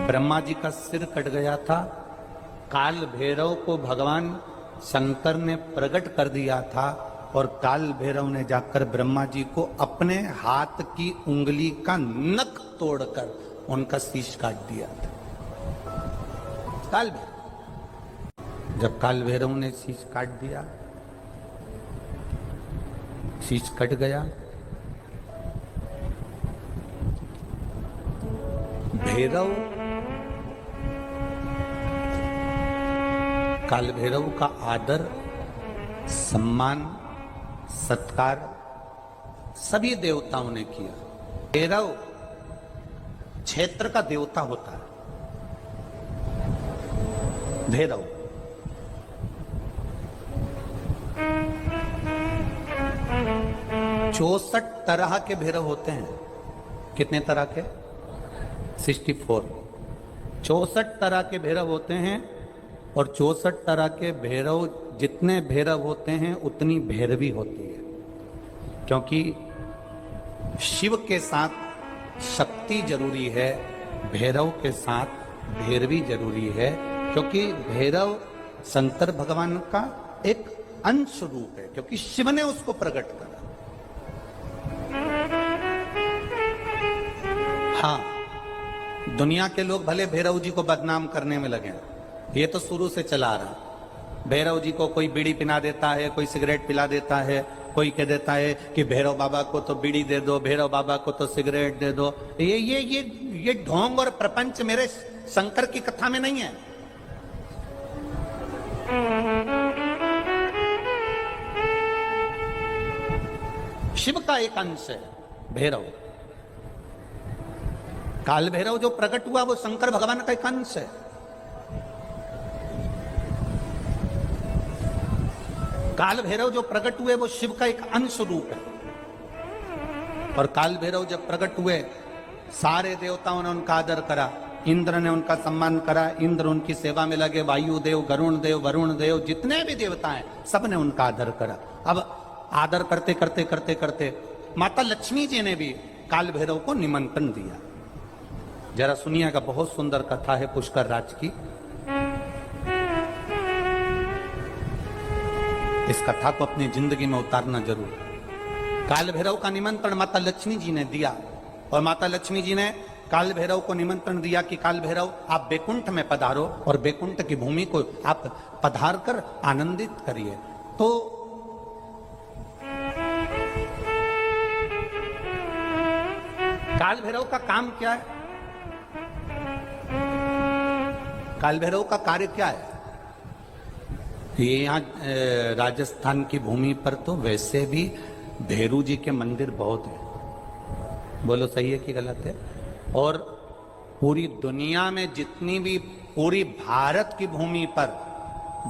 ब्रह्मा जी का सिर कट गया था। काल भैरव को भगवान शंकर ने प्रकट कर दिया था और काल भैरव ने जाकर ब्रह्मा जी को अपने हाथ की उंगली का नख तोड़कर उनका शीश काट दिया था। काल भैरव, जब काल भैरव ने शीश काट दिया, शीश कट गया, भैरव काल भैरव का आदर, सम्मान, सत्कार सभी देवताओं ने किया। भैरव क्षेत्र का देवता होता है। भैरव 64 तरह के भैरव होते हैं। कितने तरह के? 64। 64 तरह के भैरव होते हैं और 64 तरह के भैरव, जितने भैरव होते हैं उतनी भैरवी होती है, क्योंकि शिव के साथ शक्ति जरूरी है, भैरव के साथ भैरवी जरूरी है, क्योंकि भैरव शंकर भगवान का एक अंश रूप है, क्योंकि शिव ने उसको प्रकट करा। हाँ, दुनिया के लोग भले भैरव जी को बदनाम करने में लगे, ये तो शुरू से चला रहा। भैरव जी को कोई बीड़ी पिला देता है, कोई सिगरेट पिला देता है, कोई कह देता है कि भैरव बाबा को तो बीड़ी दे दो, भैरव बाबा को तो सिगरेट दे दो। ये ढोंग और प्रपंच मेरे शंकर की कथा में नहीं है। शिव का एक अंश है भैरव। काल भैरव जो प्रकट हुआ वो शंकर भगवान का एक अंश है। काल भैरव जो प्रकट हुए वो शिव का एक अंश रूप है। और काल भैरव जब प्रकट हुए, सारे देवताओं ने उनका आदर करा, इंद्र ने उनका सम्मान करा, इंद्र उनकी सेवा में लगे, वायु देव, गरुण देव, वरुण देव, जितने भी देवता हैं सब ने उनका आदर करा। अब आदर करते करते करते करते माता लक्ष्मी जी ने भी काल भैरव को निमंत्रण दिया। जरा सुनिएगा, बहुत सुंदर कथा है पुष्कर राज की। इस कथा को अपनी जिंदगी में उतारना जरूर। काल भैरव का निमंत्रण माता लक्ष्मी जी ने दिया और माता लक्ष्मी जी ने काल भैरव को निमंत्रण दिया कि काल भैरव आप बैकुंठ में पधारो और बैकुंठ की भूमि को आप पधार कर आनंदित करिए। तो काल भैरव का काम क्या है? काल भैरव का कार्य क्या है? ये यहाँ राजस्थान की भूमि पर तो वैसे भी भैरू जी के मंदिर बहुत है। बोलो सही है कि गलत है? और पूरी दुनिया में जितनी भी, पूरी भारत की भूमि पर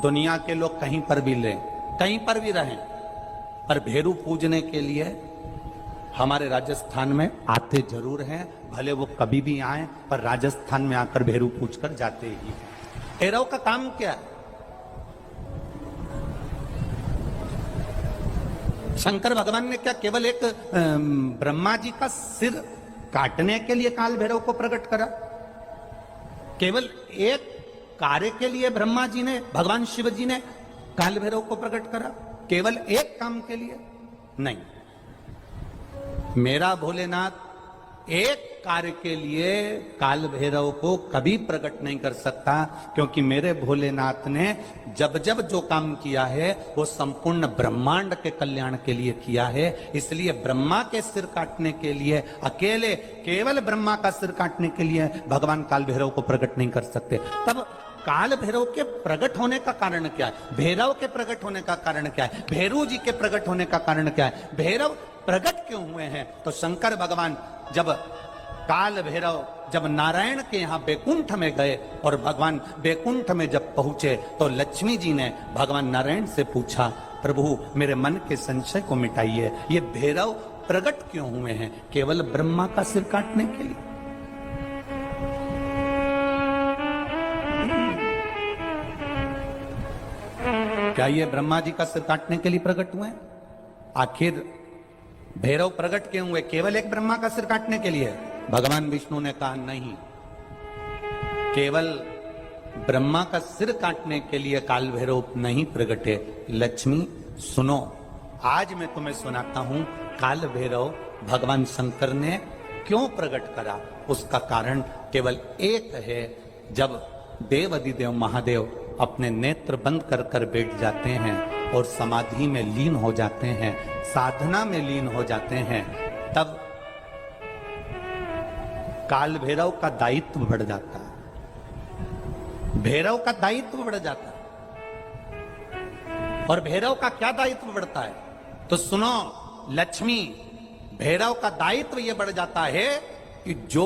दुनिया के लोग कहीं पर भी लें, कहीं पर भी रहें, पर भैरू पूजने के लिए हमारे राजस्थान में आते जरूर हैं। भले वो कभी भी आए, पर राजस्थान में आकर भैरू पूज कर जाते ही। भैरव का काम क्या है? शंकर भगवान ने क्या केवल एक ब्रह्मा जी का सिर काटने के लिए काल भैरव को प्रकट करा? केवल एक कार्य के लिए ब्रह्मा जी ने, भगवान शिव जी ने काल भैरव को प्रकट करा? केवल एक काम के लिए? नहीं, मेरा भोलेनाथ एक कार्य के लिए काल भैरव को कभी प्रकट नहीं कर सकता, क्योंकि मेरे भोलेनाथ ने जब जब जो काम किया है वो संपूर्ण ब्रह्मांड के कल्याण के लिए किया है। इसलिए ब्रह्मा के सिर काटने के लिए, अकेले केवल ब्रह्मा का सिर काटने के लिए भगवान काल भैरव को प्रकट नहीं कर सकते। तब काल भैरव के प्रकट होने का कारण क्या है? भैरव के प्रकट होने का कारण क्या है? भैरू जी के प्रकट होने का कारण क्या है? भैरव प्रकट क्यों हुए हैं? तो शंकर भगवान जब काल भैरव जब नारायण के यहाँ बैकुंठ में गए और भगवान बैकुंठ में जब पहुंचे तो लक्ष्मी जी ने भगवान नारायण से पूछा, प्रभु मेरे मन के संशय को मिटाइए, ये भैरव प्रकट क्यों हुए हैं? केवल ब्रह्मा का सिर काटने के लिए? क्या ये ब्रह्मा जी का सिर काटने के लिए प्रकट हुए? आखिर भैरव प्रकट क्यों हुए? केवल एक ब्रह्मा का सिर काटने के लिए? भगवान विष्णु ने कहा नहीं, केवल ब्रह्मा का सिर काटने के लिए काल भैरव नहीं प्रगटे। लक्ष्मी सुनो, आज मैं तुम्हें सुनाता हूं काल भैरव भगवान शंकर ने क्यों प्रकट करा। उसका कारण केवल एक है। जब देव अधिदेव महादेव अपने नेत्र बंद कर कर बैठ जाते हैं और समाधि में लीन हो जाते हैं, साधना में लीन हो जाते हैं, तब काल भैरव का दायित्व बढ़ जाता है। भैरव का दायित्व बढ़ जाता है। और भैरव का क्या दायित्व बढ़ता है? तो सुनो लक्ष्मी, भैरव का दायित्व यह बढ़ जाता है कि जो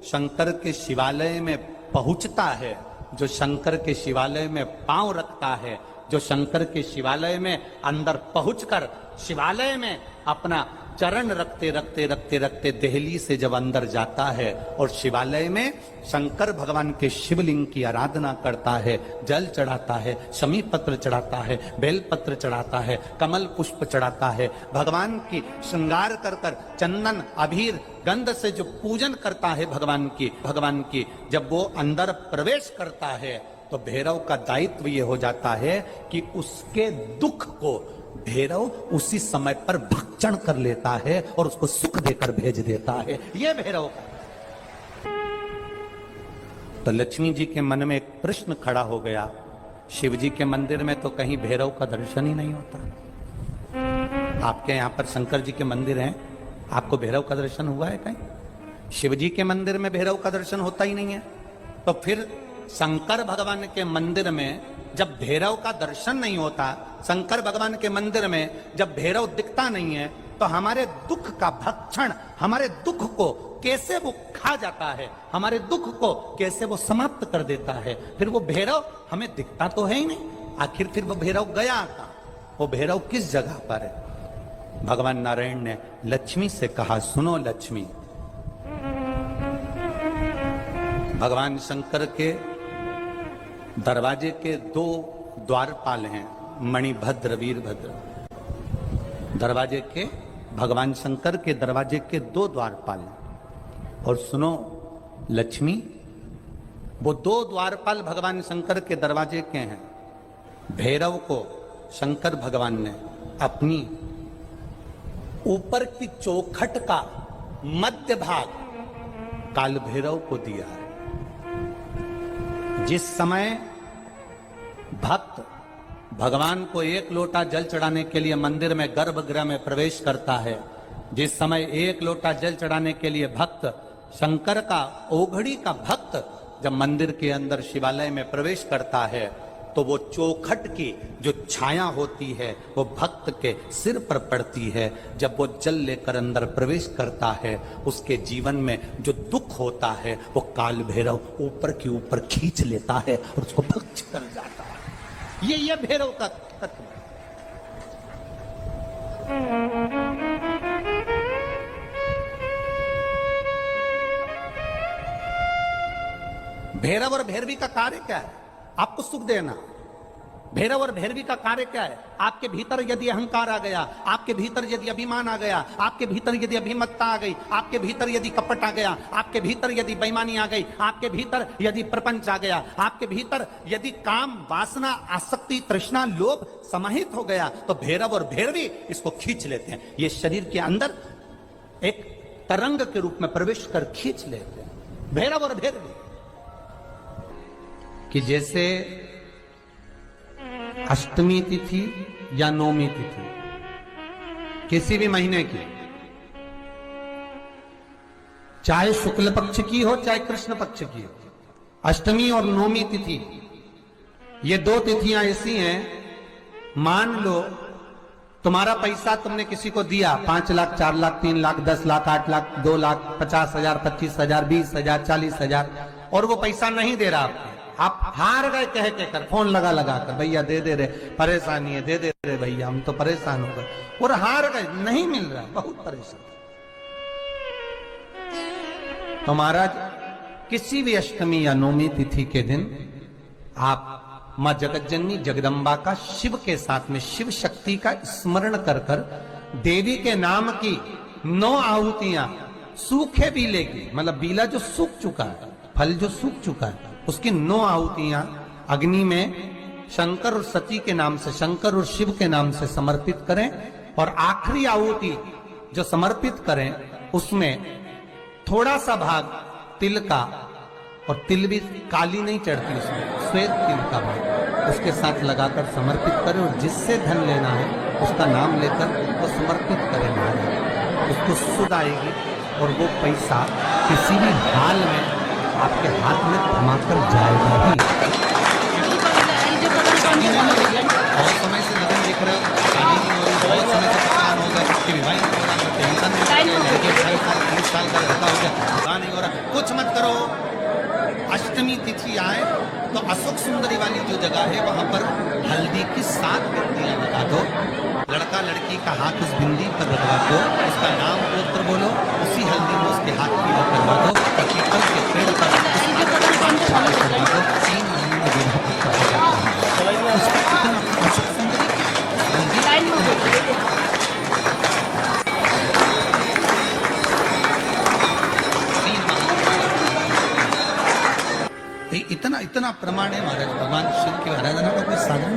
शंकर के शिवालय में पहुंचता है, जो शंकर के शिवालय में पांव रखता है, जो शंकर के शिवालय में अंदर पहुंचकर शिवालय में अपना चरण रखते रखते रखते रखते देहली से जब अंदर जाता है और शिवालय में शंकर भगवान के शिवलिंग की आराधना करता है, जल चढ़ाता है, शमी पत्र चढ़ाता है, बेल पत्र चढ़ाता है, कमल पुष्प चढ़ाता है, भगवान की श्रृंगार कर कर चंदन अबीर गंध से जो पूजन करता है भगवान की जब वो अंदर प्रवेश करता है, तो भैरव का दायित्व ये हो जाता है कि उसके दुख को भैरव उसी समय पर भक्षण कर लेता है और उसको सुख देकर भेज देता है। यह भैरव का। तो लक्ष्मी जी के मन में एक प्रश्न खड़ा हो गया, शिव जी के मंदिर में तो कहीं भैरव का दर्शन ही नहीं होता। आपके यहां पर शंकर जी के मंदिर हैं, आपको भैरव का दर्शन हुआ है कहीं? शिव जी के मंदिर में भैरव का दर्शन होता ही नहीं है। तो फिर शंकर भगवान के मंदिर में जब भैरव का दर्शन नहीं होता, शंकर भगवान के मंदिर में जब भैरव दिखता नहीं है, तो हमारे दुख का भक्षण, हमारे दुख को कैसे वो खा जाता है, हमारे दुख को कैसे वो समाप्त कर देता है। फिर वो भैरव हमें दिखता तो है ही नहीं। आखिर फिर वो भैरव गया कहां? वो भैरव किस जगह पर है? भगवान नारायण ने लक्ष्मी से कहा, सुनो लक्ष्मी, भगवान शंकर के दरवाजे के दो द्वारपाल हैं, मणिभद्र वीरभद्र। दरवाजे के, भगवान शंकर के दरवाजे के दो द्वारपाल हैं। और सुनो लक्ष्मी, वो दो द्वारपाल भगवान शंकर के दरवाजे के हैं। भैरव को शंकर भगवान ने अपनी ऊपर की चौखट का मध्य भाग काल भैरव को दिया है। जिस समय भक्त भगवान को एक लोटा जल चढ़ाने के लिए मंदिर में गर्भगृह में प्रवेश करता है, जिस समय एक लोटा जल चढ़ाने के लिए भक्त शंकर का ओघड़ी का भक्त जब मंदिर के अंदर शिवालय में प्रवेश करता है, तो वो चौखट की जो छाया होती है वो भक्त के सिर पर पड़ती है। जब वो जल लेकर अंदर प्रवेश करता है, उसके जीवन में जो दुख होता है वो काल भैरव ऊपर की ऊपर खींच लेता है और उसको भक्ष कर जाता है। ये भैरव का तत्व। भैरव और भैरवी का कार्य क्या है? आपको सुख देना। भैरव और भैरवी का कार्य क्या है? आपके भीतर यदि अहंकार आ गया, आपके भीतर यदि अभिमान आ गया, आपके भीतर यदि अभिमत्ता आ गई, आपके भीतर यदि कपट आ गया, आपके भीतर यदि बेईमानी आ गई, आपके भीतर यदि प्रपंच आ गया, आपके भीतर यदि काम वासना आसक्ति तृष्णा लोभ समाहित हो गया, तो भैरव और भैरवी इसको खींच लेते हैं। ये शरीर के अंदर एक तरंग के रूप में प्रवेश कर खींच लेते हैं भैरव और भैरवी। कि जैसे अष्टमी तिथि या नौमी तिथि किसी भी महीने की, चाहे शुक्ल पक्ष की हो चाहे कृष्ण पक्ष की हो, अष्टमी और नौमी तिथि ये दो तिथियां ऐसी हैं, मान लो तुम्हारा पैसा तुमने किसी को दिया, 5 लाख 4 लाख 3 लाख 10 लाख 8 लाख 2 लाख 50,000 25,000 20,000 40,000 और वो पैसा नहीं दे रहा आपको, आप हार गए कह के कर, फोन लगा कर, भैया दे दे रहे, परेशानी है, दे दे रहे भैया, हम तो परेशान हो गए, और हार गए, नहीं मिल रहा, बहुत परेशान। तो महाराज किसी भी अष्टमी या नौमी तिथि के दिन आप मां जगतजननी जगदम्बा का शिव के साथ में शिव शक्ति का स्मरण कर कर देवी के नाम की 9 आहुतियां सूखे बीले की, मतलब बीला जो सूख चुका है, फल जो सूख चुका है, उसकी 9 आहुतियां अग्नि में शंकर और सती के नाम से, शंकर और शिव के नाम से समर्पित करें, और आखिरी आहुति जो समर्पित करें उसमें थोड़ा सा भाग तिल का, और तिल भी काली नहीं चढ़ती उसमें, श्वेत तिल का भाग उसके साथ लगाकर समर्पित करें, और जिससे धन लेना है उसका नाम लेकर वो समर्पित करें महाराज, उसको सुध आएगी और वो पैसा किसी भी हाल में आपके हाथ में थमाकर जाएगा ही। बहुत समय से लगन दिख रहे हो, शादी नहीं हो रही, बहुत समय से परेशान हो गए कि विवाह नहीं हो रहा, टेंशन नहीं हो रही, लड़के 28 साल 30 साल का लड़का हो गया, विवाह नहीं हो रहा, कुछ मत करो। अष्टमी तिथि आए तो अशोक सुंदरी वाली जो जगह है वहां पर हल्दी की 7 बिंदियां लगा दो, लड़का लड़की का हाथ उस बिंदी पर लगा दो, उसका नाम गोत्र बोलो, उसी हल्दी में उसके हाथ पीला करवा दो, और पीपल के पेड़ पर करवा दो, 3 महीने में विवाह पक्का हो जाता है। अशोक सुंदरी इतना इतना प्रमाण है महाराज, भगवान शिव की आराधना का कोई साधन